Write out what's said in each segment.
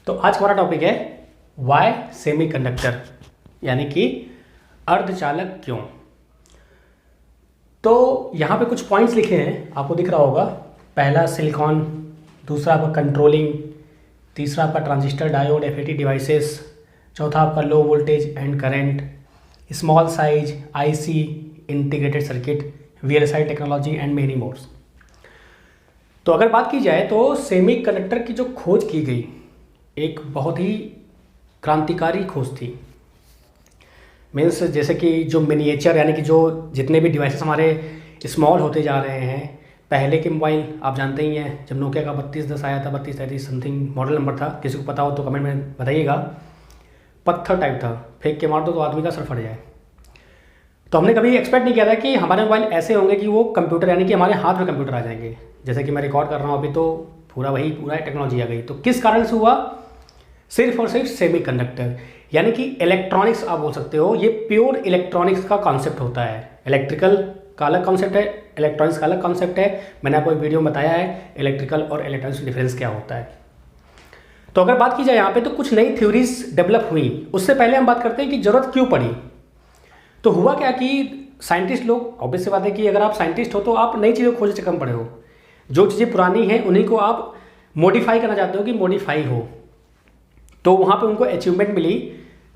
तो आज का हमारा टॉपिक है वाई सेमीकंडक्टर, यानी कि अर्धचालक क्यों। तो यहाँ पे कुछ पॉइंट्स लिखे हैं, आपको दिख रहा होगा। पहला सिलिकॉन, दूसरा आपका कंट्रोलिंग, तीसरा आपका ट्रांजिस्टर, डायोड, एफईटी डिवाइसेस, चौथा आपका low voltage and current, small size, IC, integrated circuit, VLSI technology and many mores. तो अगर बात की जाए तो सेमीकंडक्टर की जो खोज की गई एक बहुत ही क्रांतिकारी खोज थी। मीन्स जैसे कि जो मिनिएचर यानी कि जो जितने भी डिवाइसेस हमारे स्मॉल होते जा रहे हैं। पहले के मोबाइल आप जानते ही हैं, जब नोकिया का 3210 आया था, 3233 समथिंग मॉडल नंबर था, किसी को पता हो तो कमेंट में बताइएगा। पत्थर टाइप था, फेंक के मार दो तो आदमी का सर फट जाए। तो हमने कभी एक्सपेक्ट नहीं किया था कि हमारे मोबाइल ऐसे होंगे कि वो कंप्यूटर यानी कि हमारे हाथ में कंप्यूटर आ जाएंगे। जैसे कि मैं रिकॉर्ड कर रहा हूँ अभी, तो पूरा टेक्नोलॉजी आ गई। तो किस कारण से हुआ? सिर्फ और सिर्फ सेमीकंडक्टर, यानी कि इलेक्ट्रॉनिक्स आप बोल सकते हो। ये प्योर इलेक्ट्रॉनिक्स का कॉन्सेप्ट होता है। इलेक्ट्रिकल का अलग कॉन्सेप्ट है, इलेक्ट्रॉनिक्स का अलग कॉन्सेप्ट है। मैंने आपको एक वीडियो में बताया है इलेक्ट्रिकल और इलेक्ट्रॉनिक्स का डिफरेंस क्या होता है। तो अगर बात की जाए यहाँ पे, तो कुछ नई थ्योरीज डेवलप हुई। उससे पहले हम बात करते हैं कि जरूरत क्यों पड़ी। तो हुआ क्या कि साइंटिस्ट लोग, ऑब्वियस सी बात है कि अगर आप साइंटिस्ट हो तो आप नई चीज़ों खोजने चक्कर में पड़े हो। जो चीज़ें पुरानी हैं उन्हीं को आप मॉडिफाई करना चाहते हो कि मॉडिफाई हो। तो वहाँ पे उनको अचीवमेंट मिली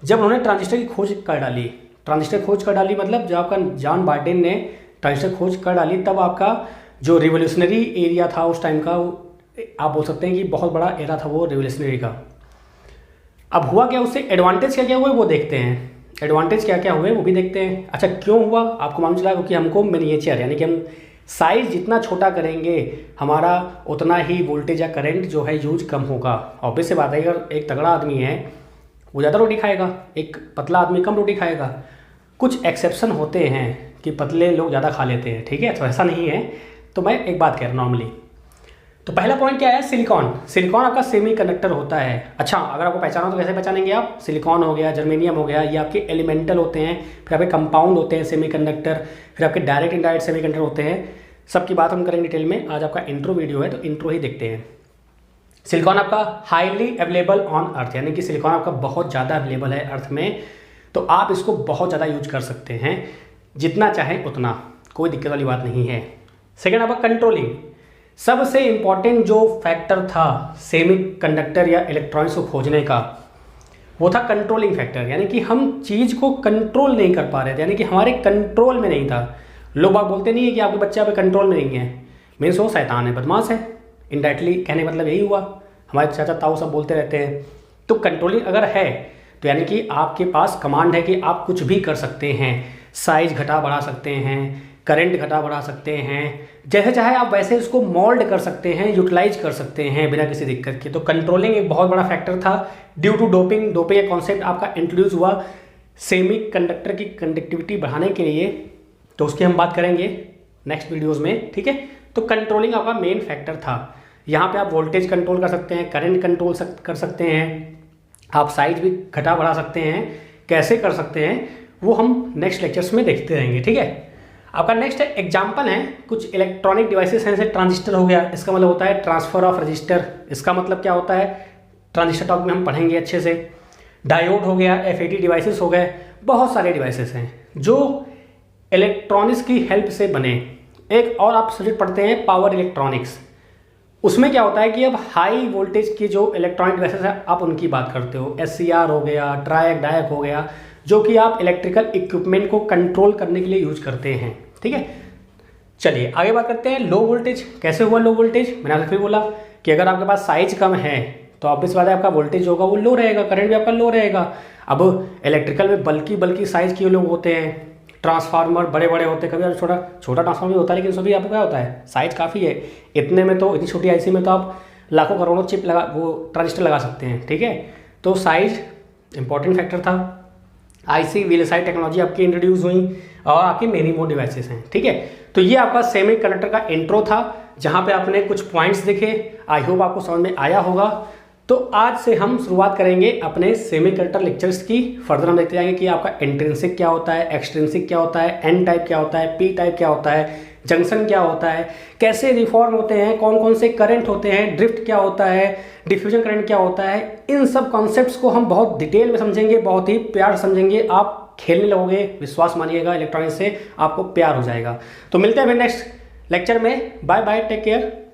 जब उन्होंने ट्रांजिस्टर की खोज कर डाली। ट्रांजिस्टर खोज कर डाली मतलब जब आपका जॉन बार्डेन ने ट्रांजिस्टर खोज कर डाली, तब आपका जो रिवोल्यूशनरी एरिया था उस टाइम का, आप बोल सकते हैं कि बहुत बड़ा एरा था वो रिवोल्यूशनरी का। अब हुआ क्या, उससे एडवांटेज क्या क्या हुए वो देखते हैं। एडवांटेज क्या क्या हुए वो भी देखते हैं। अच्छा, क्यों हुआ आपको मालूम चला? क्योंकि हमको मिनिएचर यानी कि हम साइज जितना छोटा करेंगे हमारा उतना ही वोल्टेज या करंट जो है यूज कम होगा। ऑब्वियस से बात है, अगर एक तगड़ा आदमी है वो ज़्यादा रोटी खाएगा, एक पतला आदमी कम रोटी खाएगा। कुछ एक्सेप्शन होते हैं कि पतले लोग ज़्यादा खा लेते हैं, ठीक है, तो ऐसा नहीं है। तो मैं एक बात कह रहा हूँ नॉर्मली। तो पहला पॉइंट क्या है? सिलिकॉन। सिलिकॉन आपका सेमीकंडक्टर होता है। अच्छा, अगर आपको पहचाना हो तो कैसे पहचानेंगे आप? सिलिकॉन हो गया, जर्मेनियम हो गया, ये आपके एलिमेंटल होते हैं। फिर आपके कंपाउंड होते हैं सेमीकंडक्टर, फिर आपके डायरेक्ट इनडायरेक्ट सेमीकंडक्टर होते हैं। सबकी बात हम करेंगे डिटेल में। आज आपका इंट्रो वीडियो है तो इंट्रो ही देखते हैं। सिलिकॉन आपका हाईली अवेलेबल ऑन अर्थ, यानी कि सिलिकॉन आपका बहुत ज़्यादा अवेलेबल है अर्थ में। तो आप इसको बहुत ज़्यादा यूज कर सकते हैं, जितना चाहें उतना, कोई दिक्कत वाली बात नहीं है। सेकेंड आपका कंट्रोलिंग। सबसे इंपॉर्टेंट जो फैक्टर था सेमीकंडक्टर या इलेक्ट्रॉनिक्स को खोजने का, वो था कंट्रोलिंग फैक्टर। यानी कि हम चीज़ को कंट्रोल नहीं कर पा रहे थे, यानी कि हमारे कंट्रोल में नहीं था। लोग बात बोलते नहीं है कि आपके बच्चे पे कंट्रोल में नहीं है, मीन्स वो शैतान है, बदमाश है। इनडायरेक्टली कहने का मतलब यही हुआ। हमारे चाचा ताऊ सब बोलते रहते हैं। तो कंट्रोलिंग अगर है तो यानी कि आपके पास कमांड है कि आप कुछ भी कर सकते हैं। साइज घटा बढ़ा सकते हैं, करंट घटा बढ़ा सकते हैं, जैसे चाहे आप वैसे उसको मोल्ड कर सकते हैं, यूटिलाइज कर सकते हैं बिना किसी दिक्कत के। तो कंट्रोलिंग एक बहुत बड़ा फैक्टर था। ड्यू टू डोपिंग का कॉन्सेप्ट आपका इंट्रोड्यूस हुआ सेमीकंडक्टर की कंडक्टिविटी बढ़ाने के लिए। तो उसकी हम बात करेंगे नेक्स्ट वीडियोस में, ठीक है। तो कंट्रोलिंग आपका मेन फैक्टर था। यहाँ पे आप वोल्टेज कंट्रोल कर सकते हैं, करंट कंट्रोल कर सकते हैं, आप साइज भी घटा बढ़ा सकते हैं। कैसे कर सकते हैं वो हम नेक्स्ट लेक्चर्स में देखते रहेंगे, ठीक है। आपका नेक्स्ट एग्जाम्पल है कुछ इलेक्ट्रॉनिक डिवाइसेस हैं, जैसे ट्रांजिस्टर हो गया। इसका मतलब होता है ट्रांसफर ऑफ रजिस्टर। इसका मतलब क्या होता है ट्रांजिस्टर टॉक में हम पढ़ेंगे अच्छे से। डायोड हो गया, एफईटी डिवाइसेस हो गए, बहुत सारे डिवाइसेस हैं जो इलेक्ट्रॉनिक्स की हेल्प से बने। एक और आप सब्जेक्ट पढ़ते हैं पावर इलेक्ट्रॉनिक्स। उसमें क्या होता है कि अब हाई वोल्टेज की जो इलेक्ट्रॉनिक डिवाइसेस है आप उनकी बात करते हो। एससीआर हो गया, ट्रायक डायक हो गया, जो कि आप इलेक्ट्रिकल इक्विपमेंट को कंट्रोल करने के लिए यूज करते हैं, ठीक है। चलिए आगे बात करते हैं लो वोल्टेज। कैसे हुआ लो वोल्टेज? मैंने आपसे फिर बोला कि अगर आपके पास साइज कम है तो ऑब्वियस बात है आपका वोल्टेज होगा वो लो रहेगा, करंट भी आपका लो रहेगा। अब इलेक्ट्रिकल में बल्कि साइज के लोग होते हैं, ट्रांसफार्मर बड़े बड़े होते हैं, कभी छोटा ट्रांसफार्मर भी होता है, लेकिन सभी आपको क्या होता है साइज काफ़ी है। इतने में तो, इतनी छोटी आईसी में तो आप लाखों करोड़ों चिप लगा, वो ट्रांजिस्टर लगा सकते हैं, ठीक है। तो साइज इंपॉर्टेंट फैक्टर था। आईसी वीएलएसआई टेक्नोलॉजी आपकी इंट्रोड्यूस हुई और आपकी मेनी मोर डिवाइसेस हैं, ठीक है। तो ये आपका सेमीकंडक्टर का इंट्रो था, जहाँ पे आपने कुछ पॉइंट्स देखे। आई होप आपको समझ में आया होगा। तो आज से हम शुरुआत करेंगे अपने सेमीकंडक्टर लेक्चर्स की। फर्दर हम देखते जाएंगे कि आपका इंट्रिंसिक क्या होता है, एक्सट्रिंसिक क्या होता है, एन टाइप क्या होता है, पी टाइप क्या होता है, जंक्शन क्या होता है, कैसे रिफॉर्म होते हैं, कौन कौन से करंट होते हैं, ड्रिफ्ट क्या होता है, डिफ्यूजन करंट क्या होता है, इन सब कॉन्सेप्ट्स को हम बहुत डिटेल में समझेंगे, बहुत ही प्यार से समझेंगे। आप खेलने लगोगे, विश्वास मानिएगा, इलेक्ट्रॉनिक्स से आपको प्यार हो जाएगा। तो मिलते हैं फिर नेक्स्ट लेक्चर में। Bye bye, take care.